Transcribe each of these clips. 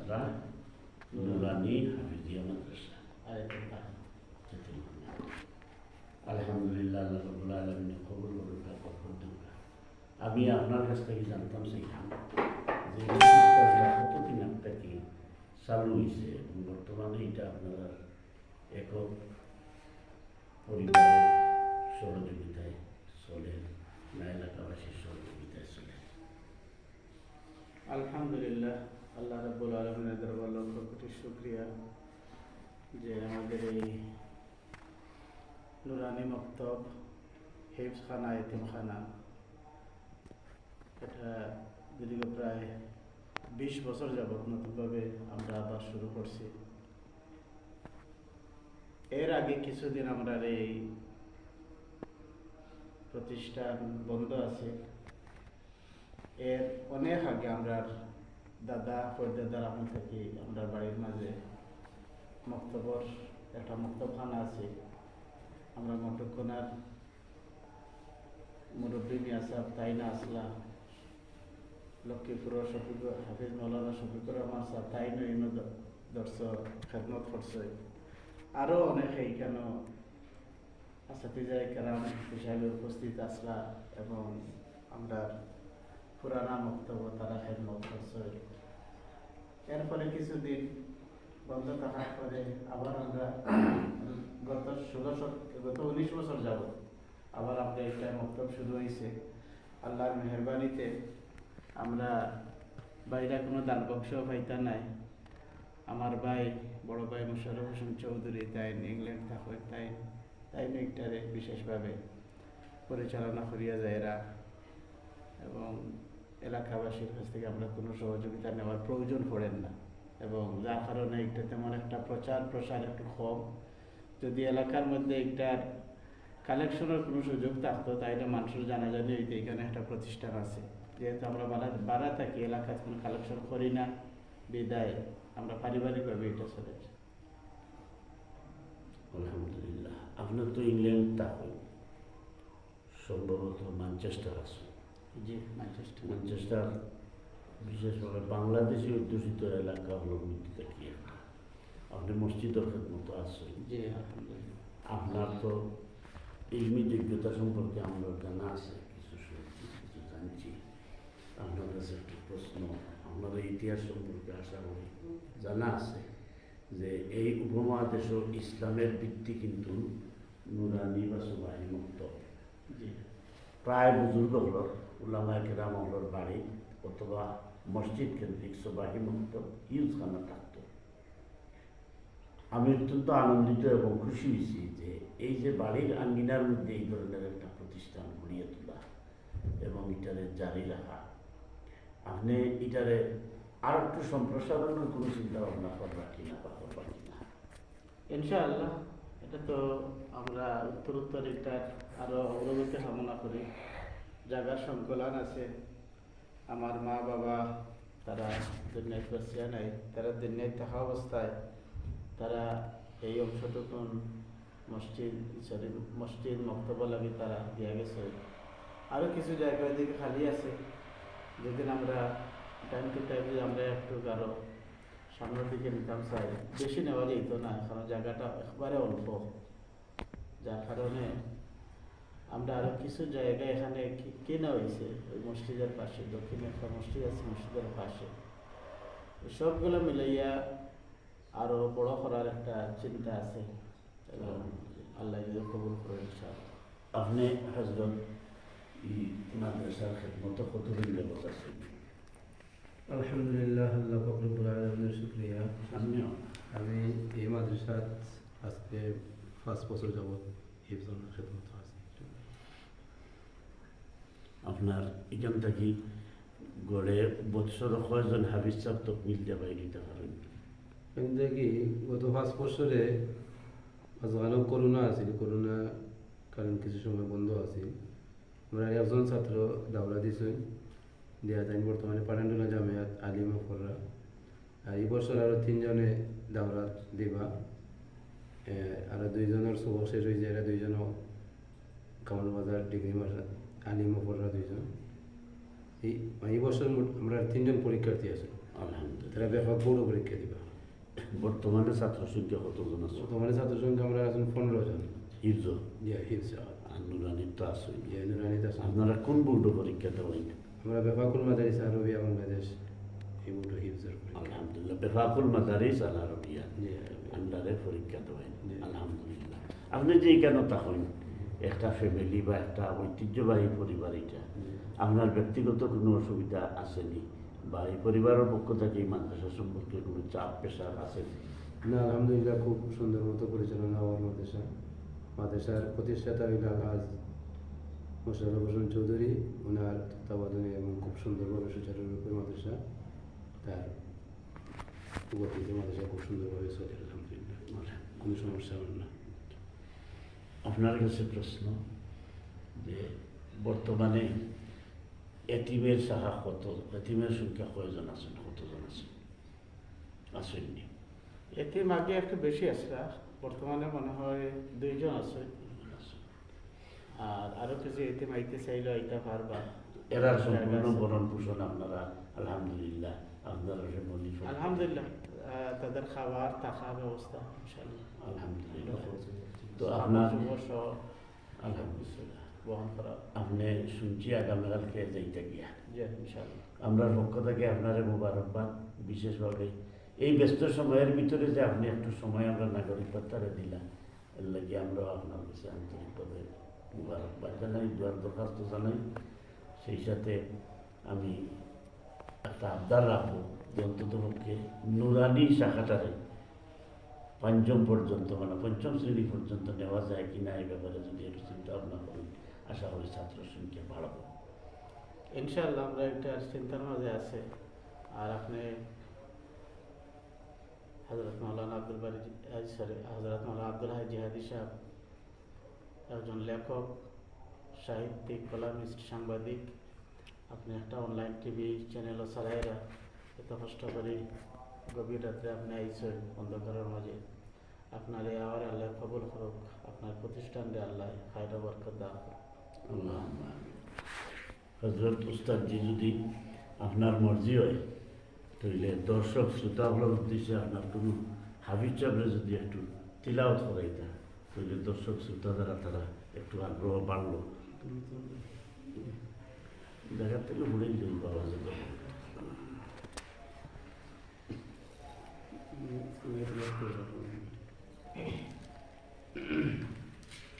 মাদ্রাসা নুরানি হাফিজিয়া মাদ্রাসা আলহামদুলিল্লাহ আল্লাহ রাব্বুল আলামিন কবুল করুন। আমি আপনার কাছ থেকে জানতাম চাইলাম যে কতদিন থেকে চালু হয়েছে এবং বর্তমানে এটা আপনারা একক পরিবারের সহযোগিতায় চলে না এলাকাবাসীর সহযোগিতায় চলে? আলহামদুলিল্লাহ, আল্লাহ রাব্বুল আলামিনের দরবারে লক্ষ কোটি শুকরিয়া যে আমাদের এই নুরানি মক্তব হিফজখানা এতিমখানা এটা দীর্ঘ প্রায় 20 বছর যাবৎ নতুনভাবে আমরা আবার শুরু করছি। এর আগে কিছুদিন আমরা এই প্রতিষ্ঠান বন্ধ আছে। এর অনেক আগে আমরা দাদা পরদাদার আমল থেকে আমরা বাড়ির মাঝে মক্তবর একটা মক্তবখানা আছে। আমরা মটকোনার মুরব্বী মিয়া সাহেব তাইনা আসলা, লক্ষ্মীপুর হাফিজ মৌলানা শফিকুর রহমান সাহেব তাইন দর্শ খেদমত করছে। আরও অনেক এইখানে আসাতিজায়ে কেরাম হিসাবে উপস্থিত আসলা এবং আমরা পুরানা মক্তব্য তারা খেদমত করছে। এর ফলে কিছুদিন বন্ধ থাকার পরে আবার আমরা গত 19 বছর যাব আবার আমরা একটা মক্তব শুরু হয়েছে। আল্লাহর মেহরবানিতে আমরা বাইরে কোনো দান বক্স পাইতা নাই। আমার ভাই বড় ভাই মোশাররফ হোসেন চৌধুরী তাই ইংল্যান্ড থাকেন, তাই একটারে বিশেষভাবে পরিচালনা করিয়া যায় এরা, এবং এলাকাবাসীর কাছ থেকে আমরা কোনো সহযোগিতা নেওয়ার প্রয়োজন পড়েন না, এবং যার কারণে একটা তেমন একটা প্রচার প্রসার একটু কম। যদি এলাকার মধ্যে একটার কালেকশনের কোনো সুযোগ থাকতো তাইলে মানুষের জানাজানি হইতে এখানে একটা প্রতিষ্ঠান আছে। যেহেতু আমরা বাড়া থাকি, এলাকায় কোনো কালেকশন করি না বিদায় আমরা পারিবারিকভাবে এটা চলেছি। আলহামদুলিল্লাহ। আপনার তো ইংল্যান্ড থাকেন, সম্ভবত ম্যানচেস্টার আছে? জি, ম্যানচেস্টার বিশেষভাবে বাংলাদেশি অধ্যুষিত এলাকা হলো মৃত্যুতে কি আপনি মসজিদের খেদমত আছেন। জি আলহামদুলিল্লাহ। আপনার তো ইলমি যোগ্যতা সম্পর্কে আমার জানা আছে, কিছু জানছি। আপনার কাছে একটি প্রশ্ন, আপনাদের ইতিহাস সম্পর্কে আশা করি জানা আছে যে এই উপমহাদেশ ইসলামের ভিত্তি কিন্তু নুরানি বা সুবাহি মুক্ত। প্রায় বুজুর্গগুলোর উলামায়ে কেরামগুলোর বাড়ি অথবা মসজিদ কেন্দ্রিক সুবাহি মুক্ত হিফজখানা থাকত। আমি অত্যন্ত আনন্দিত এবং খুশি হয়েছি যে এই যে বাড়ির আঙ্গিনার মধ্যে এই ধরনের একটা প্রতিষ্ঠান গড়িয়ে তোলা এবং এটারে জারি রাখা, আপনি এটারে আর একটু সম্প্রসারণের কোনো চিন্তা ভাবনা করবা কিনা বা করবা কিনা? ইনশাআল্লাহ, এটা তো আমরা উত্তরোত্তর এটার আরও অগ্রগতি কামনা করি। জায়গার সংকলন আছে, আমার মা বাবা তারা দুনিয়ায় বসিয়া নাই, তারা দুনিয়ায় থাকা অবস্থায় তারা এই অংশটুকুন মসজিদ মক্তব্য লাগে তারা দিয়া গেছে। আরও কিছু জায়গার দিকে খালি আছে, যেদিন আমরা টাইম টু টাইম আমরা একটু আরও সামনের দিকে নিতাম চাই। বেশি নেওয়া যেত না, কারণ জায়গাটা একবারে অল্প, যার কারণে আমরা আরও কিছু জায়গা এখানে কেনা হয়েছে ওই মসজিদের পাশে। দক্ষিণে একটা মসজিদ আছে, মসজিদের পাশে সবগুলো মিলাইয়া আরও বড় করার একটা চিন্তা আছে এবং আল্লাহ যদি কবুল করে ইনশাআল্লাহ। আপনি হযরত মাদ্রাসার খেদমত কতদিন যাবত আছেন? আলহামদুলিল্লাহ, আল্লাহ রব্বুল আলামিনের শুকরিয়া। আমি এই মাদ্রাসাত আজকে 5 বছর যাবত হিফজখানার খেদমত আছি। আপনার এখান থেকে গড়ে বৎসর কয়জন হাফিজ সাহেব তকমিল দেবাই নিতে পারেন? এখান থেকে গত 5 বছরে মাঝখানেও করোনা আছিল, করোনা কারণ কিছু সময় বন্ধ আছিল। আমরা একজন ছাত্র দাওরা দিছি দেয়া তাই বর্তমানে পাঠানটোলা জামিয়াত আলিমা ফররা। আর এই বছর আরও 3 জনে দাওরা দিবা, আর 2 জনের সবক শেষ হয়েছে। এরা 2 জন কামাল বাজার ডিগ্রি মাস্টার আলিমা ফররা 2 জন। এই বছর আমরা 3 জন পরীক্ষার্থী আছে আলহামদুলিল্লাহ। তারা ব্যাপক বোর্ড পরীক্ষা দিবা। বর্তমানে ছাত্র সংখ্যা কতজন আছে? বর্তমানে ছাত্র সংখ্যা আমরা আছেন 15 জন। হিফজ হিফজ আর নুরানির তো আছে। নুরানিতে আছে। আপনারা কোন বোর্ডে পরীক্ষা দেবেন? আমরা বেফাকুল মাদারিস আরবিয়া বাংলাদেশ এই বোর্ডে হিফজের পরীক্ষা। আলহামদুলিল্লাহ। বেফাকুল মাদারিস আল আরবিয়া আন্ডারে পরীক্ষা দেবেন। আলহামদুলিল্লাহ। আপনি যে কেন তখন একটা ফ্যামিলি বা একটা ঐতিহ্যবাহী পরিবার, এটা আপনার ব্যক্তিগত কোনো অসুবিধা আসেনি বা এই পরিবারের পক্ষ থেকে এই মাদ্রাসা সম্পর্কে কোনো চাপ প্রেশার আসেনি? না, আলহামদুলিল্লাহ খুব সুন্দর মতো পরিচালনা হওয়ার মাদ্রাসার প্রতিষ্ঠাতা হইল আলহাজ মোশাররফ হোসেন চৌধুরী, ওনার তত্ত্বাবধানে এবং খুব সুন্দরভাবে সুচারুরূপে মাদ্রাসা তার গতিতে মাদ্রাসা খুব সুন্দরভাবে চলে। আলহামদুলিল্লাহ, কোনো সমস্যা হল না। আপনার কাছে প্রশ্ন যে বর্তমানে এতিমের শাখা কত, এতিমের সংখ্যা কয়জন আছেন, কতজন আছেন? আসেননি? এতিম আগে একটু বেশি আসলা, বর্তমানে মনে হয় 2 জন আছে। আর আরো কিছু এতিম আইতে চাইলে আইতে পারবা। এরা সম্পূর্ণ ভরণ পোষণ আপনারা আলহামদুলিল্লাহ আপনারা আলহামদুলিল্লাহ তাদের খাবার থাকা ব্যবস্থা ইনশাআল্লাহ আলহামদুলিল্লাহ। তো আপনার আলহামদুলিল্লাহ বহন করা। আপনি শুনছি আগামীকালকে যাইতে গিয়া ইনশাআল্লাহ আমরা পক্ষ থেকে আপনার মোবারকবাদ। বিশেষভাবে এই ব্যস্ত সময়ের ভিতরে যে আপনি একটু সময় আমরা নাগরিকতারে দিলাম, এর লাগে আমরাও আপনার কাছে আন্তরিকভাবে মোবারকবাদ জানাই, দোয়ার দরখাস্ত জানাই। সেই সাথে আমি একটা আবদার রাখবো যে অন্ততপক্ষে নুরানি শাখাটারে 5ম পর্যন্ত, মানে 5ম শ্রেণী পর্যন্ত নেওয়া যায় কিনা এই ব্যাপারে যদি একটু চিন্তা ভাবনা করি, আশা করি ছাত্র সংখ্যা বাড়াবো ইনশাআল্লাহ। আমরা একটা চিন্তার মাঝে আছে। আর আপনি হযরত মাওলানা আব্দুল বারী হযরত মাওলানা আব্দুল হাই জিহাদি সাহেব একজন লেখক, সাহিত্যিক, কলামিস্ট, সাংবাদিক। আপনি একটা অনলাইন টিভি চ্যানেলও চালাইরা এত কষ্ট করে গভীর রাত্রে আপনি আইসেন অন্ধকারের মাঝে। আপনার এই আওয়ার আল্লাহ কবুল করুক, আপনার প্রতিষ্ঠানকে আল্লাহ খায়রা বরকত দাও। হযরত উস্তাদজি যদি আপনার মর্জি হয় তাহলে দর্শক শ্রোতাগুলোর উদ্দেশ্যে আপনার কোনো হাফিজ সাহেবরা যদি একটু তিলাওয়াত করাইতা তাহলে দর্শক শ্রোতা দ্বারা তারা একটু আগ্রহ বাড়লো। জায়গার থেকে ঘুরে দিলেন পাওয়া যেত।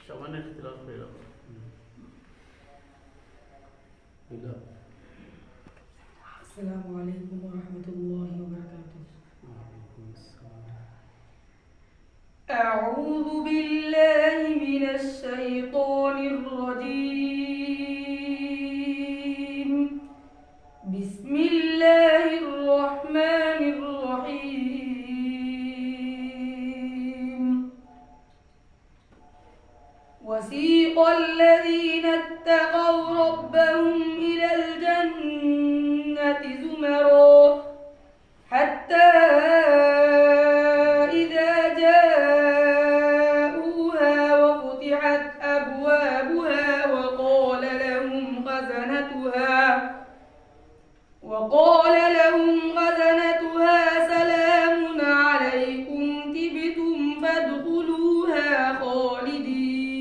সমানের তিলাওয়াত করে রাখো। السلام عليكم ورحمة الله وبركاته. أعوذ بالله من الشيطان الرجيم. بسم الله الرحمن الرحيم. وسيق الذين اتقوا ربهم إلى الجنة زمرا حتى إذا جاءوها وفتحت أبوابها وقال لهم خزنتها سلام عليكم طبتم فادخلوها خالدين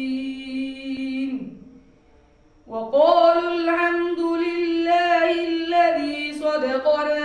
وقالوا الحمد لله الذي صدقنا